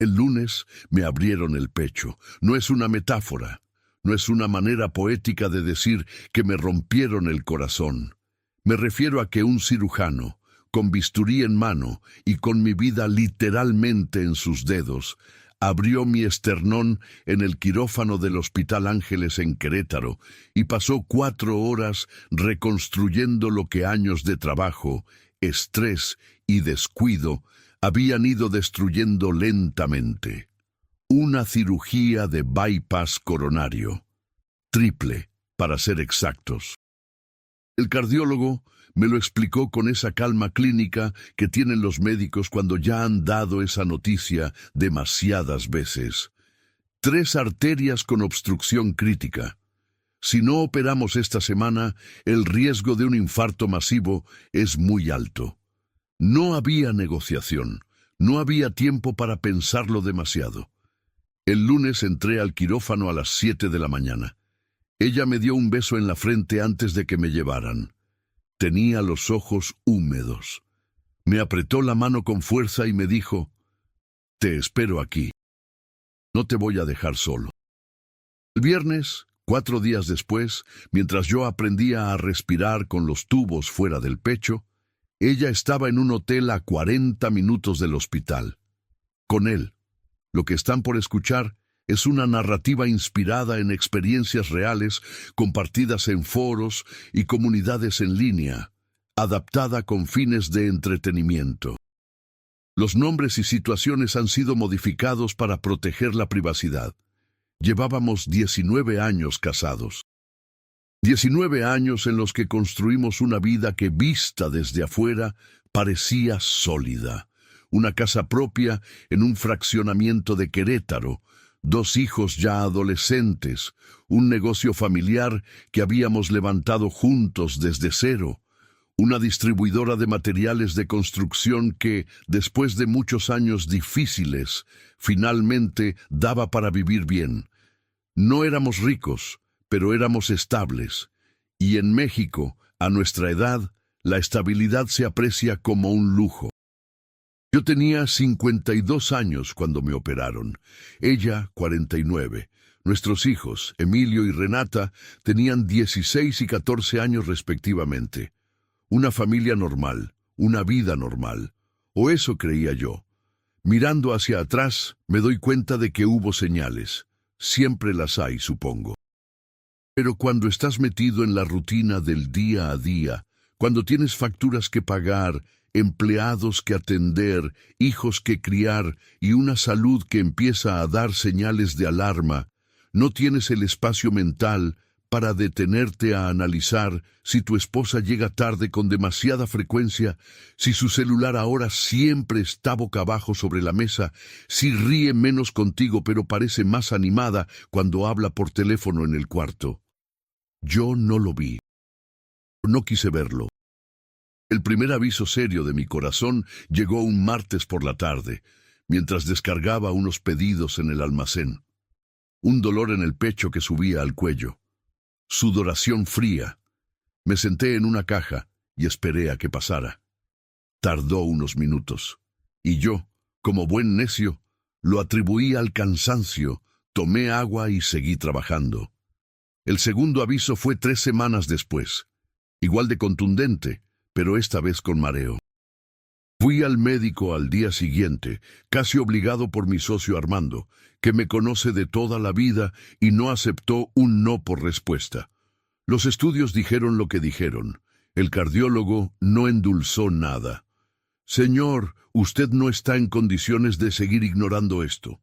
El lunes me abrieron el pecho. No es una metáfora, no es una manera poética de decir que me rompieron el corazón. Me refiero a que un cirujano, con bisturí en mano y con mi vida literalmente en sus dedos, abrió mi esternón en el quirófano del Hospital Ángeles en Querétaro y pasó 4 horas reconstruyendo lo que años de trabajo, estrés y descuido habían ido destruyendo lentamente. Una cirugía de bypass coronario. Triple, para ser exactos. El cardiólogo me lo explicó con esa calma clínica que tienen los médicos cuando ya han dado esa noticia demasiadas veces. 3 arterias con obstrucción crítica. Si no operamos esta semana, el riesgo de un infarto masivo es muy alto. No había negociación, no había tiempo para pensarlo demasiado. El lunes entré al quirófano a las 7 de la mañana. Ella me dio un beso en la frente antes de que me llevaran. Tenía los ojos húmedos. Me apretó la mano con fuerza y me dijo: «Te espero aquí. No te voy a dejar solo». El viernes, 4 días después, mientras yo aprendía a respirar con los tubos fuera del pecho, ella estaba en un hotel a 40 minutos del hospital. Con él. Lo que están por escuchar es una narrativa inspirada en experiencias reales compartidas en foros y comunidades en línea, adaptada con fines de entretenimiento. Los nombres y situaciones han sido modificados para proteger la privacidad. Llevábamos 19 años casados. 19 años en los que construimos una vida que, vista desde afuera, parecía sólida. Una casa propia en un fraccionamiento de Querétaro, 2 hijos ya adolescentes, un negocio familiar que habíamos levantado juntos desde cero, una distribuidora de materiales de construcción que, después de muchos años difíciles, finalmente daba para vivir bien. No éramos ricos, pero éramos estables. Y en México, a nuestra edad, la estabilidad se aprecia como un lujo. Yo tenía 52 años cuando me operaron, ella 49. Nuestros hijos, Emilio y Renata, tenían 16 y 14 años respectivamente. Una familia normal, una vida normal, o eso creía yo. Mirando hacia atrás, me doy cuenta de que hubo señales. Siempre las hay, supongo. Pero cuando estás metido en la rutina del día a día, cuando tienes facturas que pagar, empleados que atender, hijos que criar y una salud que empieza a dar señales de alarma, no tienes el espacio mental para detenerte a analizar si tu esposa llega tarde con demasiada frecuencia, si su celular ahora siempre está boca abajo sobre la mesa, si ríe menos contigo pero parece más animada cuando habla por teléfono en el cuarto. Yo no lo vi. No quise verlo. El primer aviso serio de mi corazón llegó un martes por la tarde, mientras descargaba unos pedidos en el almacén. Un dolor en el pecho que subía al cuello. Sudoración fría. Me senté en una caja y esperé a que pasara. Tardó unos minutos, y yo, como buen necio, lo atribuí al cansancio, tomé agua y seguí trabajando. El segundo aviso fue 3 semanas después, igual de contundente, pero esta vez con mareo. Fui al médico al día siguiente, casi obligado por mi socio Armando, que me conoce de toda la vida y no aceptó un no por respuesta. Los estudios dijeron lo que dijeron. El cardiólogo no endulzó nada. «Señor, usted no está en condiciones de seguir ignorando esto».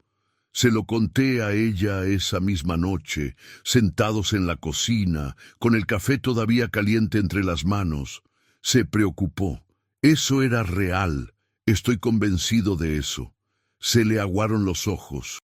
Se lo conté a ella esa misma noche, sentados en la cocina, con el café todavía caliente entre las manos. Se preocupó. Eso era real. Estoy convencido de eso. Se le aguaron los ojos.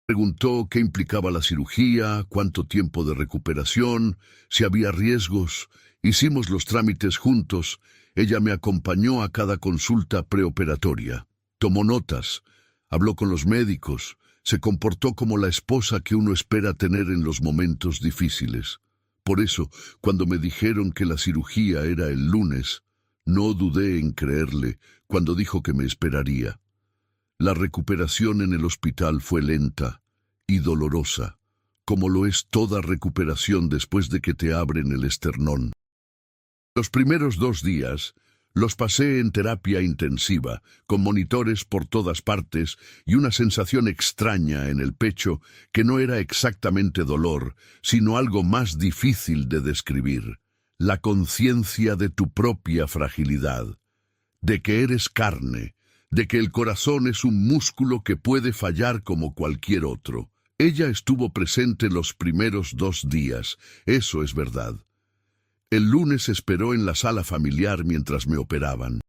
Preguntó qué implicaba la cirugía, cuánto tiempo de recuperación, si había riesgos. Hicimos los trámites juntos. Ella me acompañó a cada consulta preoperatoria. Tomó notas. Habló con los médicos. Se comportó como la esposa que uno espera tener en los momentos difíciles. Por eso, cuando me dijeron que la cirugía era el lunes, no dudé en creerle cuando dijo que me esperaría. La recuperación en el hospital fue lenta y dolorosa, como lo es toda recuperación después de que te abren el esternón. Los primeros 2 días los pasé en terapia intensiva, con monitores por todas partes y una sensación extraña en el pecho que no era exactamente dolor, sino algo más difícil de describir: la conciencia de tu propia fragilidad, de que eres carne, de que el corazón es un músculo que puede fallar como cualquier otro. Ella estuvo presente los primeros 2 días, eso es verdad. El lunes esperó en la sala familiar mientras me operaban.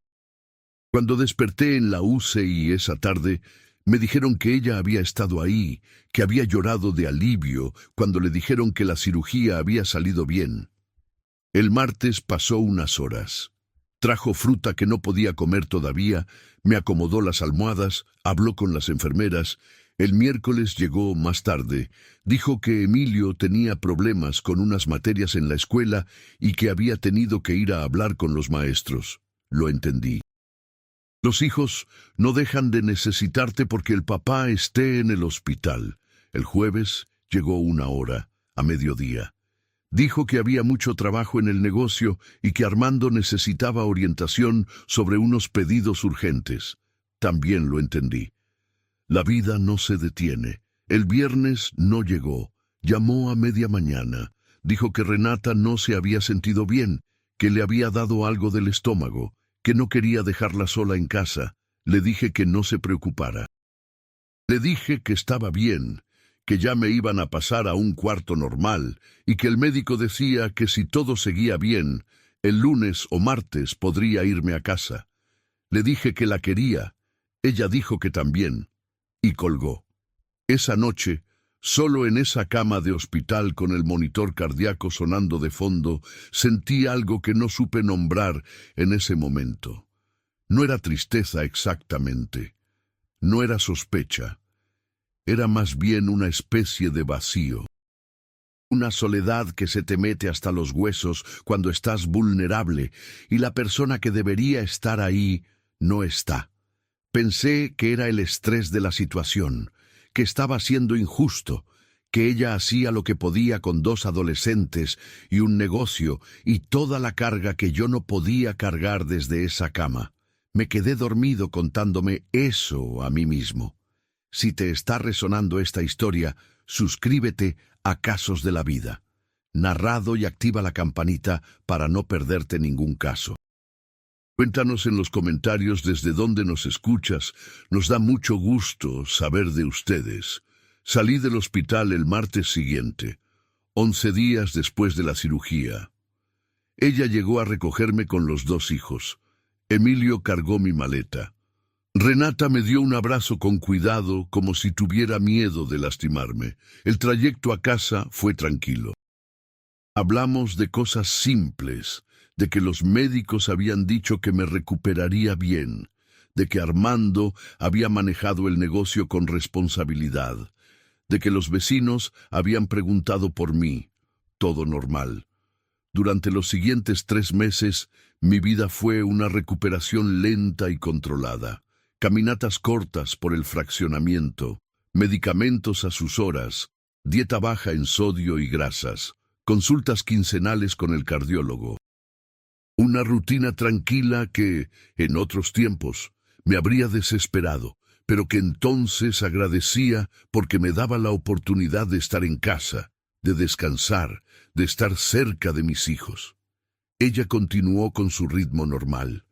Cuando desperté en la UCI esa tarde, me dijeron que ella había estado ahí, que había llorado de alivio cuando le dijeron que la cirugía había salido bien. El martes pasó unas horas. Trajo fruta que no podía comer todavía, me acomodó las almohadas, habló con las enfermeras. El miércoles llegó más tarde. Dijo que Emilio tenía problemas con unas materias en la escuela y que había tenido que ir a hablar con los maestros. Lo entendí. Los hijos no dejan de necesitarte porque el papá esté en el hospital. El jueves llegó una hora, a mediodía. Dijo que había mucho trabajo en el negocio y que Armando necesitaba orientación sobre unos pedidos urgentes. También lo entendí. La vida no se detiene. El viernes no llegó. Llamó a media mañana. Dijo que Renata no se había sentido bien, que le había dado algo del estómago, que no quería dejarla sola en casa. Le dije que no se preocupara. Le dije que estaba bien, que ya me iban a pasar a un cuarto normal y que el médico decía que si todo seguía bien, el lunes o martes podría irme a casa. Le dije que la quería. Ella dijo que también. Y colgó. Esa noche, solo en esa cama de hospital con el monitor cardíaco sonando de fondo, sentí algo que no supe nombrar en ese momento. No era tristeza exactamente. No era sospecha. Era más bien una especie de vacío. Una soledad que se te mete hasta los huesos cuando estás vulnerable y la persona que debería estar ahí no está. Pensé que era el estrés de la situación, que estaba siendo injusto, que ella hacía lo que podía con 2 adolescentes y un negocio y toda la carga que yo no podía cargar desde esa cama. Me quedé dormido contándome eso a mí mismo. Si te está resonando esta historia, suscríbete a Casos de la Vida. Narrado y activa la campanita para no perderte ningún caso. Cuéntanos en los comentarios desde dónde nos escuchas. Nos da mucho gusto saber de ustedes. Salí del hospital el martes siguiente, 11 días después de la cirugía. Ella llegó a recogerme con los 2 hijos. Emilio cargó mi maleta. Renata me dio un abrazo con cuidado, como si tuviera miedo de lastimarme. El trayecto a casa fue tranquilo. Hablamos de cosas simples, de que los médicos habían dicho que me recuperaría bien, de que Armando había manejado el negocio con responsabilidad, de que los vecinos habían preguntado por mí. Todo normal. Durante los siguientes 3 meses, mi vida fue una recuperación lenta y controlada. Caminatas cortas por el fraccionamiento, medicamentos a sus horas, dieta baja en sodio y grasas, consultas quincenales con el cardiólogo. Una rutina tranquila que, en otros tiempos, me habría desesperado, pero que entonces agradecía porque me daba la oportunidad de estar en casa, de descansar, de estar cerca de mis hijos. Ella continuó con su ritmo normal.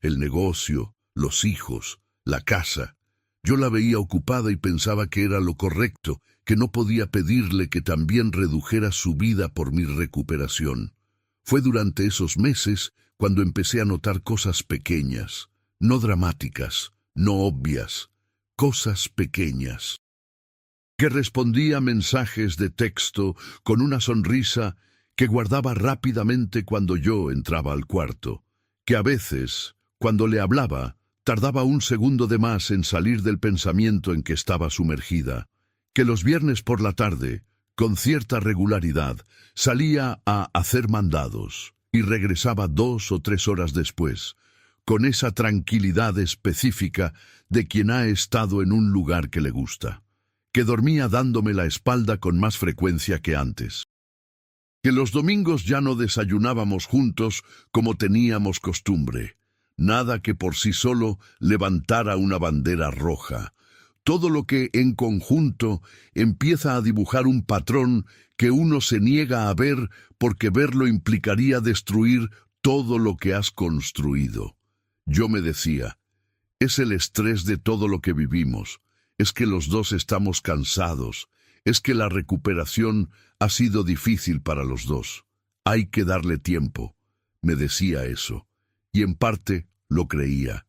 El negocio, los hijos, la casa. Yo la veía ocupada y pensaba que era lo correcto, que no podía pedirle que también redujera su vida por mi recuperación. Fue durante esos meses cuando empecé a notar cosas pequeñas, no dramáticas, no obvias, cosas pequeñas. Que respondía a mensajes de texto con una sonrisa que guardaba rápidamente cuando yo entraba al cuarto, que a veces, cuando le hablaba, tardaba un segundo de más en salir del pensamiento en que estaba sumergida, que los viernes por la tarde, con cierta regularidad, salía a hacer mandados y regresaba 2 o 3 horas después, con esa tranquilidad específica de quien ha estado en un lugar que le gusta, que dormía dándome la espalda con más frecuencia que antes, que los domingos ya no desayunábamos juntos como teníamos costumbre, nada que por sí solo levantara una bandera roja. Todo lo que en conjunto empieza a dibujar un patrón que uno se niega a ver porque verlo implicaría destruir todo lo que has construido. Yo me decía, es el estrés de todo lo que vivimos, es que los dos estamos cansados, es que la recuperación ha sido difícil para los dos. Hay que darle tiempo. Me decía eso, y en parte lo creía,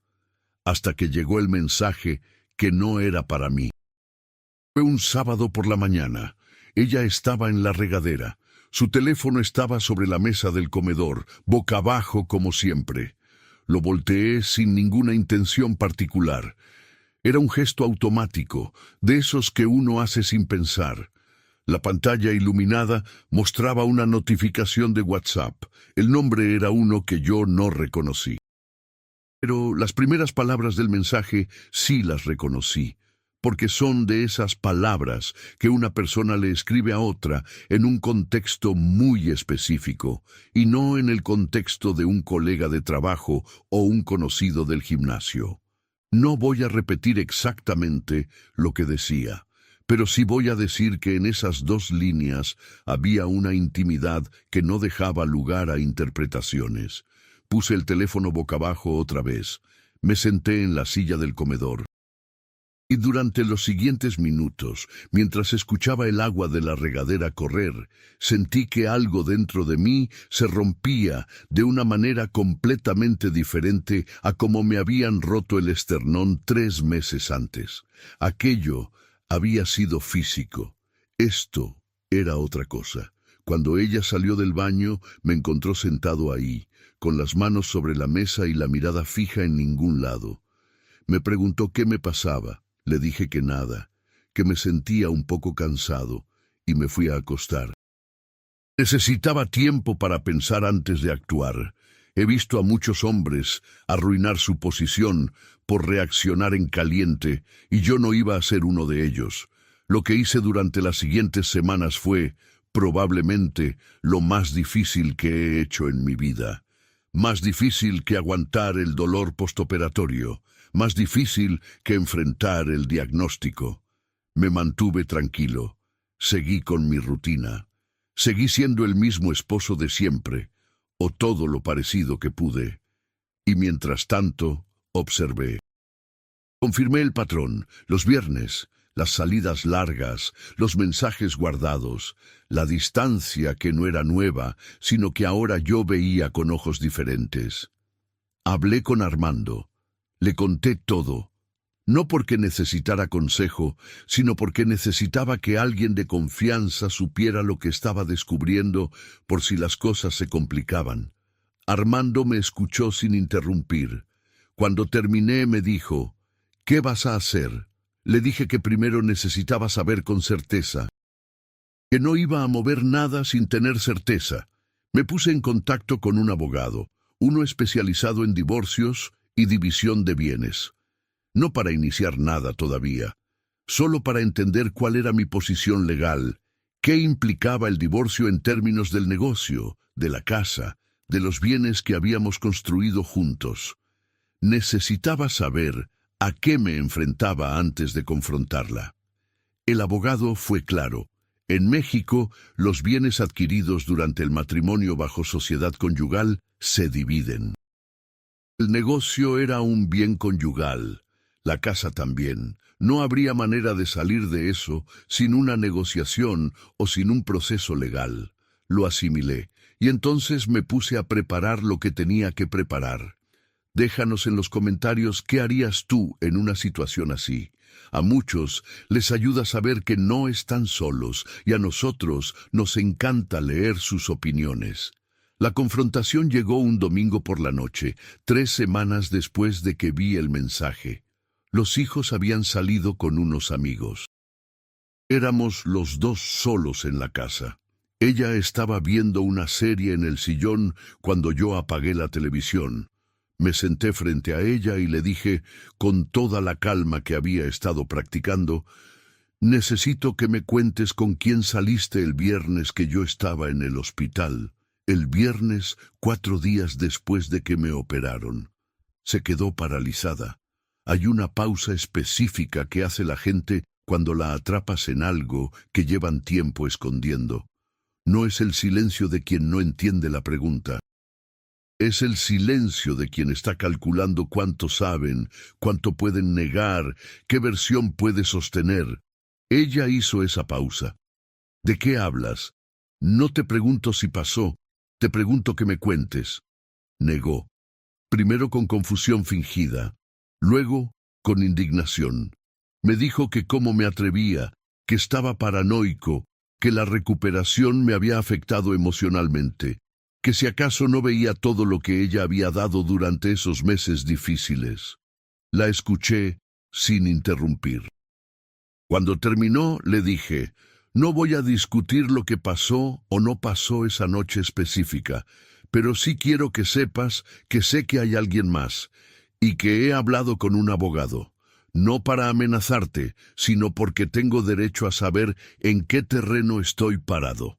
hasta que llegó el mensaje que no era para mí. Fue un sábado por la mañana. Ella estaba en la regadera. Su teléfono estaba sobre la mesa del comedor, boca abajo como siempre. Lo volteé sin ninguna intención particular. Era un gesto automático, de esos que uno hace sin pensar. La pantalla iluminada mostraba una notificación de WhatsApp. El nombre era uno que yo no reconocí. Pero las primeras palabras del mensaje sí las reconocí, porque son de esas palabras que una persona le escribe a otra en un contexto muy específico, y no en el contexto de un colega de trabajo o un conocido del gimnasio. No voy a repetir exactamente lo que decía, pero sí voy a decir que en esas dos líneas había una intimidad que no dejaba lugar a interpretaciones. Puse el teléfono boca abajo otra vez. Me senté en la silla del comedor. Y durante los siguientes minutos, mientras escuchaba el agua de la regadera correr, sentí que algo dentro de mí se rompía de una manera completamente diferente a como me habían roto el esternón 3 meses antes. Aquello había sido físico. Esto era otra cosa. Cuando ella salió del baño, me encontró sentado ahí, con las manos sobre la mesa y la mirada fija en ningún lado. Me preguntó qué me pasaba. Le dije que nada, que me sentía un poco cansado, y me fui a acostar. Necesitaba tiempo para pensar antes de actuar. He visto a muchos hombres arruinar su posición por reaccionar en caliente, y yo no iba a ser uno de ellos. Lo que hice durante las siguientes semanas fue, probablemente, lo más difícil que he hecho en mi vida. Más difícil que aguantar el dolor postoperatorio, más difícil que enfrentar el diagnóstico. Me mantuve tranquilo, seguí con mi rutina, seguí siendo el mismo esposo de siempre, o todo lo parecido que pude, y mientras tanto, observé. Confirmé el patrón, los viernes, las salidas largas, los mensajes guardados, la distancia que no era nueva, sino que ahora yo veía con ojos diferentes. Hablé con Armando, le conté todo, no porque necesitara consejo, sino porque necesitaba que alguien de confianza supiera lo que estaba descubriendo por si las cosas se complicaban. Armando me escuchó sin interrumpir. Cuando terminé me dijo, ¿qué vas a hacer? Le dije que primero necesitaba saber con certeza, que no iba a mover nada sin tener certeza. Me puse en contacto con un abogado, uno especializado en divorcios y división de bienes. No para iniciar nada todavía, solo para entender cuál era mi posición legal, qué implicaba el divorcio en términos del negocio, de la casa, de los bienes que habíamos construido juntos. Necesitaba saber a qué me enfrentaba antes de confrontarla. El abogado fue claro. En México, los bienes adquiridos durante el matrimonio bajo sociedad conyugal se dividen. El negocio era un bien conyugal, la casa también. No habría manera de salir de eso sin una negociación o sin un proceso legal. Lo asimilé, y entonces me puse a preparar lo que tenía que preparar. Déjanos en los comentarios qué harías tú en una situación así. A muchos les ayuda a saber que no están solos, y a nosotros nos encanta leer sus opiniones. La confrontación llegó un domingo por la noche, 3 semanas después de que vi el mensaje. Los hijos habían salido con unos amigos. Éramos los dos solos en la casa. Ella estaba viendo una serie en el sillón cuando yo apagué la televisión. Me senté frente a ella y le dije, con toda la calma que había estado practicando, «Necesito que me cuentes con quién saliste el viernes que yo estaba en el hospital, el viernes 4 días después de que me operaron». Se quedó paralizada. Hay una pausa específica que hace la gente cuando la atrapas en algo que llevan tiempo escondiendo. No es el silencio de quien no entiende la pregunta. Es el silencio de quien está calculando cuánto saben, cuánto pueden negar, qué versión puede sostener. Ella hizo esa pausa. ¿De qué hablas? No te pregunto si pasó, te pregunto que me cuentes. Negó. Primero con confusión fingida, luego con indignación. Me dijo que cómo me atrevía, que estaba paranoico, que la recuperación me había afectado emocionalmente, que si acaso no veía todo lo que ella había dado durante esos meses difíciles. La escuché sin interrumpir. Cuando terminó, le dije, no voy a discutir lo que pasó o no pasó esa noche específica, pero sí quiero que sepas que sé que hay alguien más, y que he hablado con un abogado, no para amenazarte, sino porque tengo derecho a saber en qué terreno estoy parado.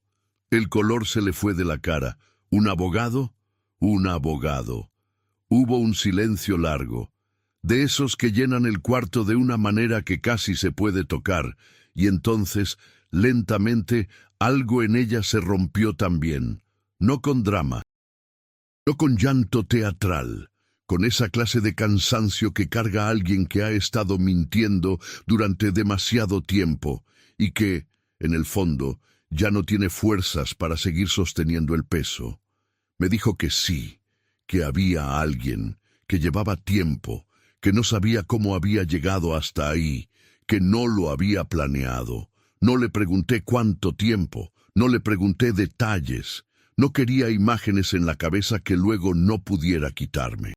El color se le fue de la cara. ¿Un abogado? Un abogado. Hubo un silencio largo, de esos que llenan el cuarto de una manera que casi se puede tocar, y entonces, lentamente, algo en ella se rompió también, no con drama, no con llanto teatral, con esa clase de cansancio que carga a alguien que ha estado mintiendo durante demasiado tiempo, y que, en el fondo, ya no tiene fuerzas para seguir sosteniendo el peso. Me dijo que sí, que había alguien, que llevaba tiempo, que no sabía cómo había llegado hasta ahí, que no lo había planeado. No le pregunté cuánto tiempo, no le pregunté detalles, no quería imágenes en la cabeza que luego no pudiera quitarme.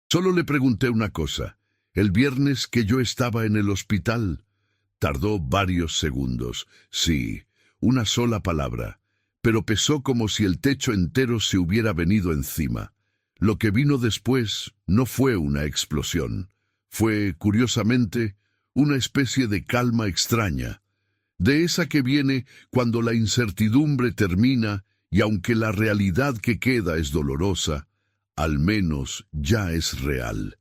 Solo le pregunté una cosa, el viernes que yo estaba en el hospital. Tardó varios segundos, sí, una sola palabra, pero pesó como si el techo entero se hubiera venido encima. Lo que vino después no fue una explosión, fue, curiosamente, una especie de calma extraña, de esa que viene cuando la incertidumbre termina y aunque la realidad que queda es dolorosa, al menos ya es real.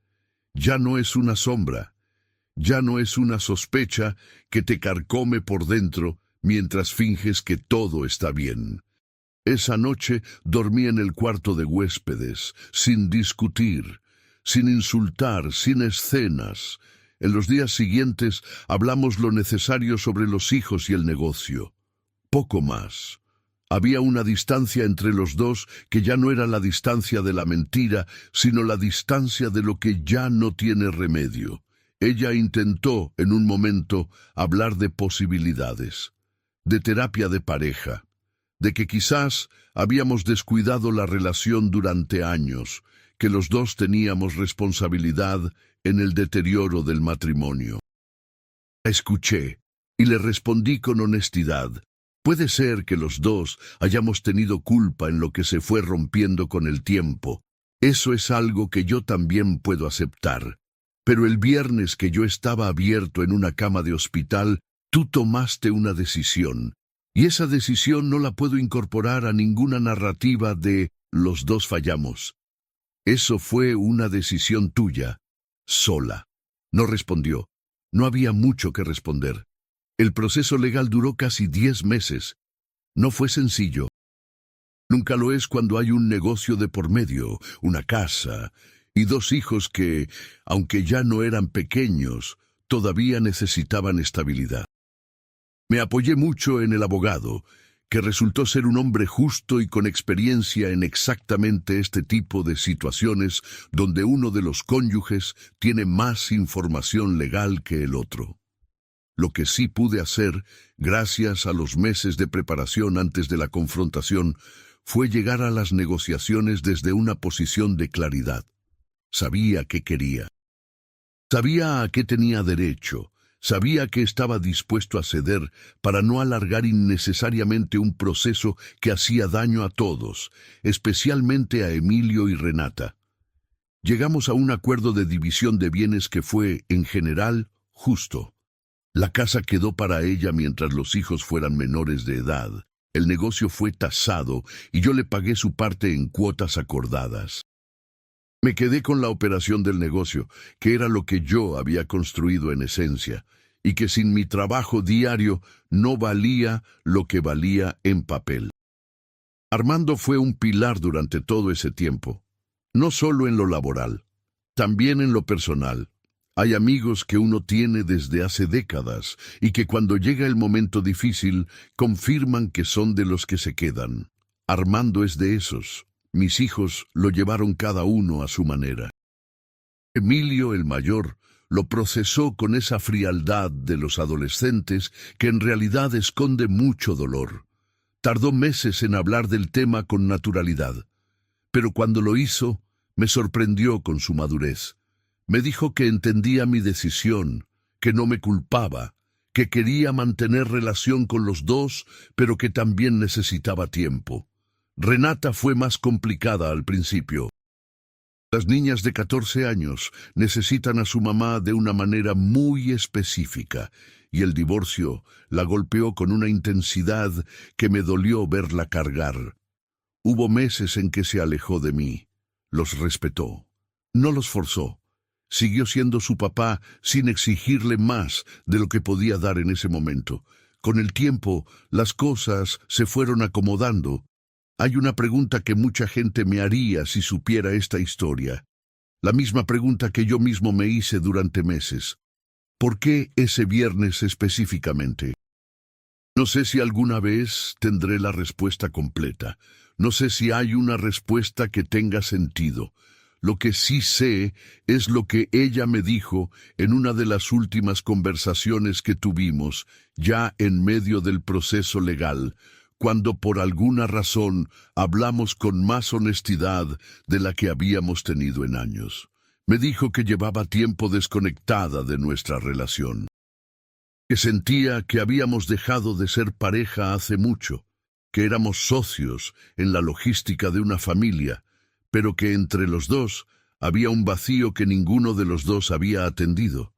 Ya no es una sombra, ya no es una sospecha que te carcome por dentro mientras finges que todo está bien. Esa noche dormí en el cuarto de huéspedes, sin discutir, sin insultar, sin escenas. En los días siguientes hablamos lo necesario sobre los hijos y el negocio. Poco más. Había una distancia entre los dos que ya no era la distancia de la mentira, sino la distancia de lo que ya no tiene remedio. Ella intentó, en un momento, hablar de posibilidades, de terapia de pareja, de que quizás habíamos descuidado la relación durante años, que los dos teníamos responsabilidad en el deterioro del matrimonio. La escuché y le respondí con honestidad. Puede ser que los dos hayamos tenido culpa en lo que se fue rompiendo con el tiempo. Eso es algo que yo también puedo aceptar. Pero el viernes que yo estaba abierto en una cama de hospital, tú tomaste una decisión. Y esa decisión no la puedo incorporar a ninguna narrativa de los dos fallamos. Eso fue una decisión tuya, sola. No respondió. No había mucho que responder. El proceso legal duró casi 10 meses. No fue sencillo. Nunca lo es cuando hay un negocio de por medio, una casa, y 2 hijos que, aunque ya no eran pequeños, todavía necesitaban estabilidad. Me apoyé mucho en el abogado, que resultó ser un hombre justo y con experiencia en exactamente este tipo de situaciones donde uno de los cónyuges tiene más información legal que el otro. Lo que sí pude hacer, gracias a los meses de preparación antes de la confrontación, fue llegar a las negociaciones desde una posición de claridad. Sabía qué quería. Sabía a qué tenía derecho. Sabía que estaba dispuesto a ceder para no alargar innecesariamente un proceso que hacía daño a todos, especialmente a Emilio y Renata. Llegamos a un acuerdo de división de bienes que fue, en general, justo. La casa quedó para ella mientras los hijos fueran menores de edad. El negocio fue tasado y yo le pagué su parte en cuotas acordadas. Me quedé con la operación del negocio, que era lo que yo había construido en esencia, y que sin mi trabajo diario no valía lo que valía en papel. Armando fue un pilar durante todo ese tiempo, no solo en lo laboral, también en lo personal. Hay amigos que uno tiene desde hace décadas y que cuando llega el momento difícil confirman que son de los que se quedan. Armando es de esos. Mis hijos lo llevaron cada uno a su manera. Emilio, el mayor, lo procesó con esa frialdad de los adolescentes que en realidad esconde mucho dolor. Tardó meses en hablar del tema con naturalidad, pero cuando lo hizo, me sorprendió con su madurez. Me dijo que entendía mi decisión, que no me culpaba, que quería mantener relación con los dos, pero que también necesitaba tiempo. Renata fue más complicada al principio. Las niñas de 14 años necesitan a su mamá de una manera muy específica, y el divorcio la golpeó con una intensidad que me dolió verla cargar. Hubo meses en que se alejó de mí. Los respetó. No los forzó. Siguió siendo su papá sin exigirle más de lo que podía dar en ese momento. Con el tiempo, las cosas se fueron acomodando. Hay una pregunta que mucha gente me haría si supiera esta historia. La misma pregunta que yo mismo me hice durante meses. ¿Por qué ese viernes específicamente? No sé si alguna vez tendré la respuesta completa. No sé si hay una respuesta que tenga sentido. Lo que sí sé es lo que ella me dijo en una de las últimas conversaciones que tuvimos, ya en medio del proceso legal, cuando por alguna razón hablamos con más honestidad de la que habíamos tenido en años. Me dijo que llevaba tiempo desconectada de nuestra relación, que sentía que habíamos dejado de ser pareja hace mucho, que éramos socios en la logística de una familia, pero que entre los dos había un vacío que ninguno de los dos había atendido,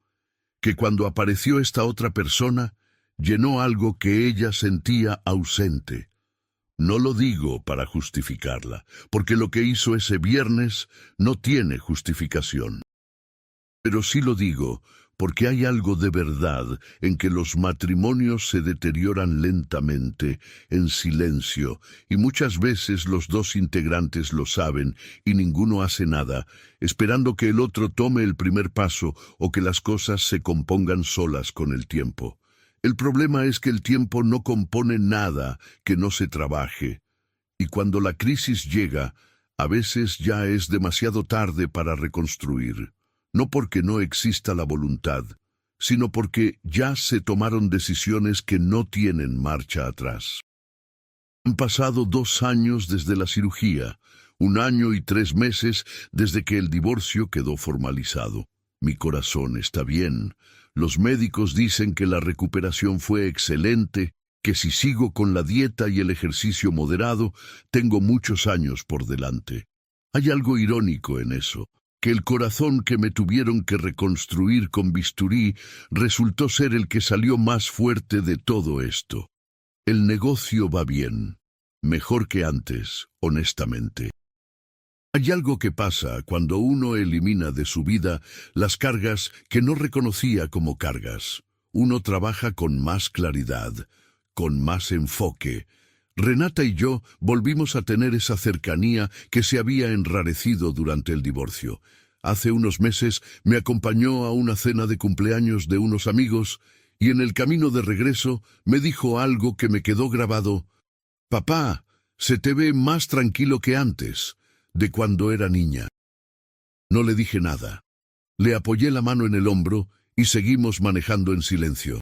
que cuando apareció esta otra persona, llenó algo que ella sentía ausente. No lo digo para justificarla, porque lo que hizo ese viernes no tiene justificación. Pero sí lo digo porque hay algo de verdad en que los matrimonios se deterioran lentamente, en silencio, y muchas veces los dos integrantes lo saben y ninguno hace nada, esperando que el otro tome el primer paso o que las cosas se compongan solas con el tiempo. El problema es que el tiempo no compone nada que no se trabaje, y cuando la crisis llega, a veces ya es demasiado tarde para reconstruir. No porque no exista la voluntad, sino porque ya se tomaron decisiones que no tienen marcha atrás. Han pasado 2 años desde la cirugía, 1 año y 3 meses desde que el divorcio quedó formalizado. Mi corazón está bien. Los médicos dicen que la recuperación fue excelente, que si sigo con la dieta y el ejercicio moderado, tengo muchos años por delante. Hay algo irónico en eso, que el corazón que me tuvieron que reconstruir con bisturí resultó ser el que salió más fuerte de todo esto. El negocio va bien, mejor que antes, honestamente. Hay algo que pasa cuando uno elimina de su vida las cargas que no reconocía como cargas. Uno trabaja con más claridad, con más enfoque. Renata y yo volvimos a tener esa cercanía que se había enrarecido durante el divorcio. Hace unos meses me acompañó a una cena de cumpleaños de unos amigos y en el camino de regreso me dijo algo que me quedó grabado. «Papá, se te ve más tranquilo que antes, de cuando era niña». No le dije nada. Le apoyé la mano en el hombro y seguimos manejando en silencio.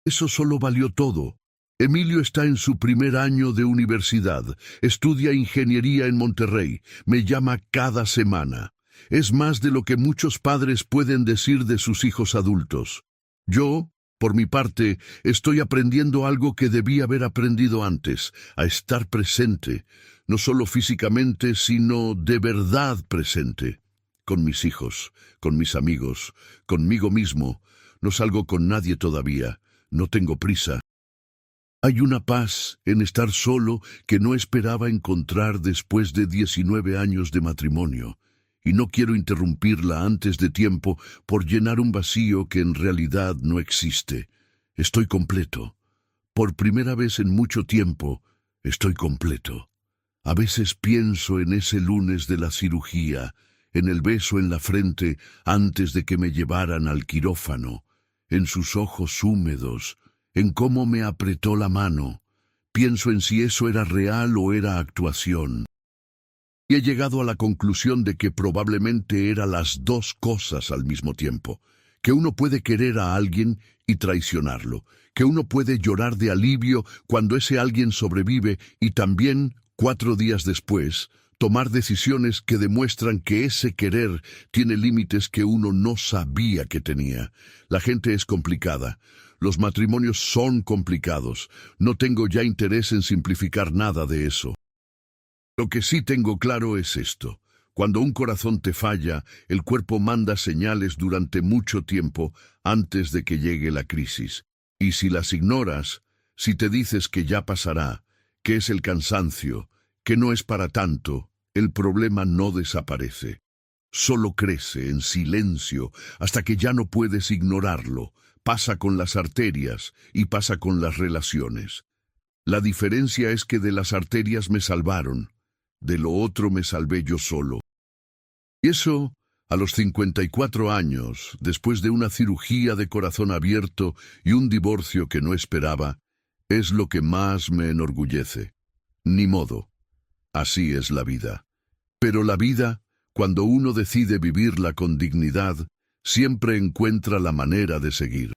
Eso solo valió todo. Emilio está en su primer año de universidad, estudia ingeniería en Monterrey, me llama cada semana. Es más de lo que muchos padres pueden decir de sus hijos adultos. Yo, por mi parte, estoy aprendiendo algo que debí haber aprendido antes, a estar presente, no solo físicamente, sino de verdad presente. con mis hijos, con mis amigos, conmigo mismo. No salgo con nadie todavía, no tengo prisa. Hay una paz en estar solo que no esperaba encontrar después de 19 años de matrimonio, y no quiero interrumpirla antes de tiempo por llenar un vacío que en realidad no existe. Estoy completo. Por primera vez en mucho tiempo, estoy completo. A veces pienso en ese lunes de la cirugía, en el beso en la frente antes de que me llevaran al quirófano, en sus ojos húmedos, en cómo me apretó la mano. Pienso en si eso era real o era actuación. Y he llegado a la conclusión de que probablemente eran las dos cosas al mismo tiempo, que uno puede querer a alguien y traicionarlo, que uno puede llorar de alivio cuando ese alguien sobrevive y también, 4 días después, tomar decisiones que demuestran que ese querer tiene límites que uno no sabía que tenía. La gente es complicada. Los matrimonios son complicados. No tengo ya interés en simplificar nada de eso. Lo que sí tengo claro es esto. Cuando un corazón te falla, el cuerpo manda señales durante mucho tiempo antes de que llegue la crisis. Y si las ignoras, si te dices que ya pasará, que es el cansancio, que no es para tanto, el problema no desaparece. Solo crece en silencio hasta que ya no puedes ignorarlo. Pasa con las arterias y pasa con las relaciones. La diferencia es que de las arterias me salvaron, de lo otro me salvé yo solo. Y eso, a los 54 años, después de una cirugía de corazón abierto y un divorcio que no esperaba, es lo que más me enorgullece. Ni modo. Así es la vida. Pero la vida, cuando uno decide vivirla con dignidad, siempre encuentra la manera de seguir.